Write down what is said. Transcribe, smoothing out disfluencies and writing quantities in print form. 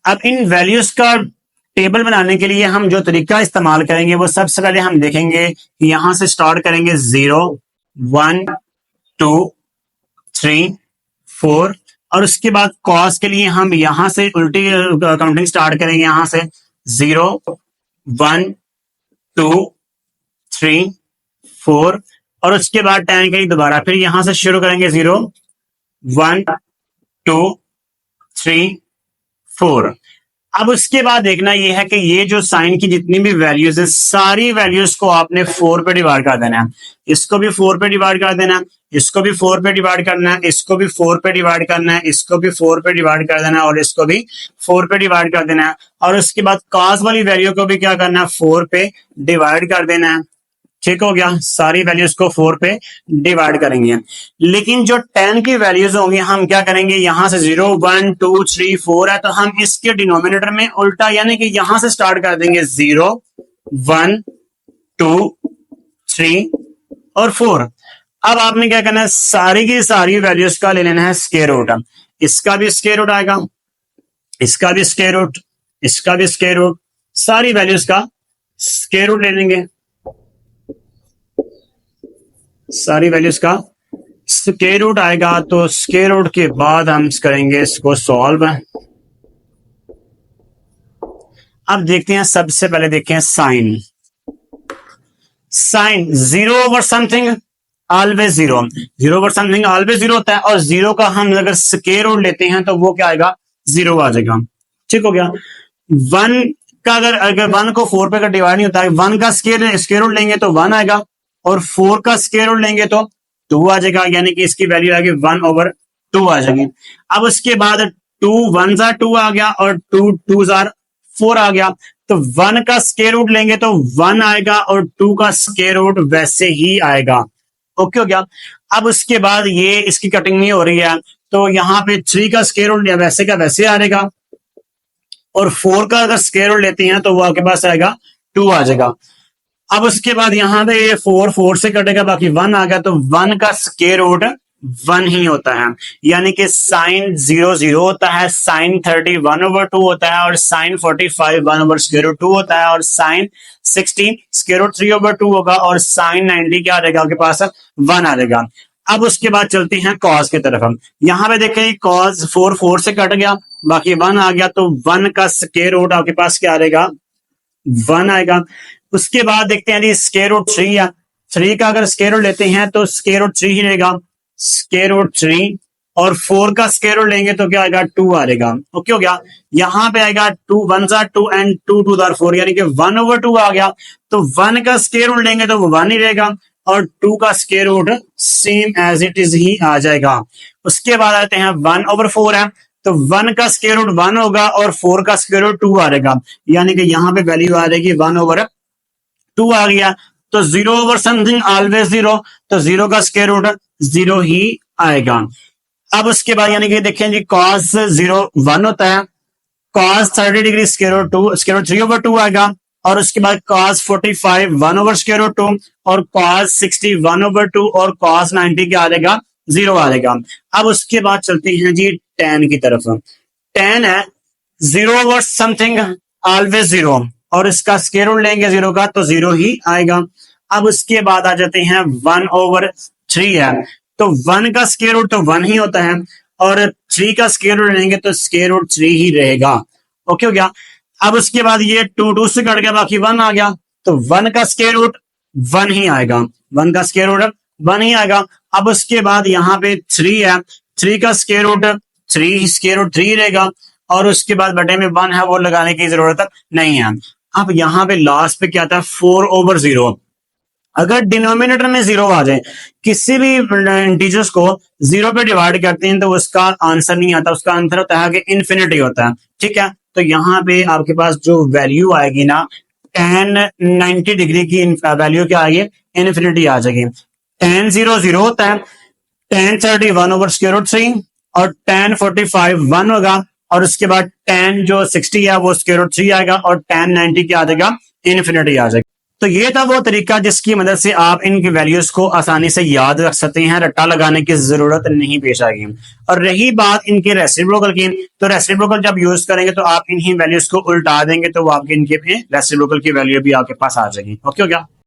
अब इन वैल्यूज का टेबल बनाने के लिए हम जो तरीका इस्तेमाल करेंगे वो सबसे पहले हम देखेंगे कि यहां से स्टार्ट करेंगे 0 1 2 3 4 और उसके बाद कॉस के लिए हम यहां से उल्टी काउंटिंग स्टार्ट करेंगे, यहां से 0 1 2 3 4 और उसके बाद 10 के लिए दोबारा फिर यहां से शुरू करेंगे 0 1 2 3 4। अब उसके बाद देखना यह है कि ये जो साइन की जितनी भी वैल्यूज है सारी वैल्यूज को आपने 4 पे डिवाइड कर देना है। इसको भी 4 पे डिवाइड कर देना है, इसको भी 4 पे डिवाइड करना है, इसको भी 4 पे डिवाइड करना है, इसको भी 4 पे डिवाइड कर देना है और इसको भी 4 पे डिवाइड कर देना है। और उसके बाद कॉस वाली वैल्यू को भी क्या करना है 4 पे डिवाइड कर देना है। ठीक हो गया, सारी वैल्यूज को 4 पे डिवाइड करेंगे। लेकिन जो 10 की वैल्यूज होंगी हम क्या करेंगे, यहां से 0 1 2 3 4 है तो हम इसके डिनोमिनेटर में उल्टा यानी कि यहां से स्टार्ट कर देंगे 0 1 2 3 और 4। अब आपने क्या करना है, सारी की सारी वैल्यूज का ले लेना है स्क्वायर रूट। इसका भी स्क्वायर रूट आएगा, इसका भी स्क्वायर रूट, इसका भी स्क्वायर रूट, सारी वैल्यूज का स्क्वायर रूट ले लेंगे, सारी वैल्यूज का स्क्वायर रूट आएगा। तो स्क्वायर रूट के बाद हम करेंगे इसको सॉल्व। अब देखते हैं, सबसे पहले देखते हैं sine. Sine 0 over something always 0, 0 over something always 0 होता है और 0 का हम अगर स्क्वायर रूट लेते हैं तो वो क्या आएगा 0 आ जाएगा। ठीक हो गया। 1 का अगर 1 को 4 पे डिवाइड नहीं होता है, 1 का स्क्वायर रूट लेंगे तो 1 आएगा और 4 का स्क्वायर रूट लेंगे तो 2 आ जाएगा, यानी कि इसकी वैल्यू आएगी 1 ओवर 2 आ जाएगी। अब उसके बाद 2 1 2 आ गया और 2 2 4 आ गया, तो 1 का स्क्वायर रूट लेंगे तो 1 आएगा और 2 का स्क्वायर रूट वैसे ही आएगा। ओके हो गया। अब उसके बाद ये इसकी कटिंग नहीं हो रही है तो यहाँ पे 3 का स्क्वायर रूट वैसे का वैसे आएगा और 4 का अगर स्क्वायर रूट लेते हैं तो वो आपके पास आएगा 2 आ जाएगा। अब उसके बाद यहां पे ये 4 4 से कटेगा, बाकी 1 आ गया, तो 1 का स्क्वायर रूट 1 ही होता है, यानी कि साइन 0 0 होता है, साइन 30 1 ओवर 2 होता है और साइन 45 1 ओवर स्क्वायर रूट 2 होता है और साइन 60 स्क्वायर रूट 3 ओवर 2 होगा और साइन 90 क्या आ जाएगा आपके पास 1 आ जाएगा। अब उसके बाद चलते हैं कॉस की तरफ। हम यहाँ पे देखें कॉस 4 4 से कट गया, बाकी 1 आ गया, तो 1 का स्क्वायर रूट आपके पास क्या आ जाएगा 1 आएगा। उसके बाद देखते हैं जी स्क्वायर रूट 3 है, 3 का अगर स्क्वायर रूट लेते हैं तो स्क्वायर रूट 3 ही रहेगा, स्क्वायर रूट 3 और 4 का स्क्वायर रूट लेंगे तो क्या आएगा 2 आ जाएगा। ओके हो गया। यहाँ पे आएगा 2 1 2 एंड 2 2 4 यानी कि 1 ओवर 2 आ गया, तो 1 का स्क्वायर रूट लेंगे तो वो 1 ही रहेगा और 2 का square root same as it is ही आ जाएगा। उसके बाद आते हैं 1 ओवर 4 है, तो 1 का स्क्वायर रूट 1 होगा और 4 का स्क्वायर रूट 2 आ जाएगा, यानी कि यहाँ पे वैल्यू आ जाएगी 1 ओवर 2 आ गया। तो 0 ओवर समथिंग ऑलवेज 0, तो 0 का स्क्वायर रूट 0 ही आएगा। अब उसके बाद यानी कि देखें जी cos 0 1 होता है, cos 30 degree square root 2 square root 3 over 2 आएगा और उसके बाद cos 45 1 ओवर स्क्वायर रूट 2 और cos 60 1 ओवर 2 और cos 90 क्या आ जाएगा 0 आ जाएगा। अब उसके बाद चलते हैं जी tan की तरफ। tan है 0 ओवर समथिंग ऑलवेज 0 और इसका स्क्वायर रूट लेंगे 0 का तो 0 ही आएगा। अब उसके बाद आ जाते हैं 1 ओवर 3 है, तो 1 का स्क्वायर रूट तो 1 ही होता है और 3 का स्क्वायर रूट लेंगे तो स्क्वायर रूट 3 ही रहेगा। ओके हो गया। अब उसके बाद ये 2 2 से कट गया, बाकी 1 आ गया, तो 1 का स्क्वायर रूट 1 ही आएगा, 1 का स्क्वायर रूट 1 ही आएगा। अब उसके बाद यहाँ पे 3 है, 3 का स्क्वायर रूट 3 रहेगा और उसके बाद बटे में 1 है वो लगाने की जरूरत नहीं है। अब यहाँ पे लास्ट पे क्या आता है 4 ओवर 0। अगर डिनोमिनेटर में 0 आ जाए, किसी भी इंटीजर्स को 0 पे डिवाइड करते हैं तो उसका आंसर नहीं आता, उसका आंसर होता है कि इन्फिनिटी होता है। ठीक है, तो यहाँ पे आपके पास जो वैल्यू आएगी ना tan 90 डिग्री की वैल्यू क्या आएगी इन्फिनिटी आ जाएगी। tan 0 0 होता है, tan 30 1 ओवर स्क्वायर रूट 3 और tan 45 1 होगा और उसके बाद tan जो 60 है वो स्क्वायर रूट 3 आएगा और tan 90 क्या आ जाएगा इन्फिनिटी आ जाएगा। तो ये था वो तरीका जिसकी मदद से आप इनकी वैल्यूज को आसानी से याद रख सकते हैं, रट्टा लगाने की जरूरत नहीं पेश आएगी। और रही बात इनके रेसिप्रोकल की, तो रेसिप्रोकल जब यूज करेंगे तो आप इन्हीं वैल्यूज को उल्टा देंगे तो वो आपके इनके रेसिप्रोकल की वैल्यू भी आपके पास आ जाएगी। ओके हो गया।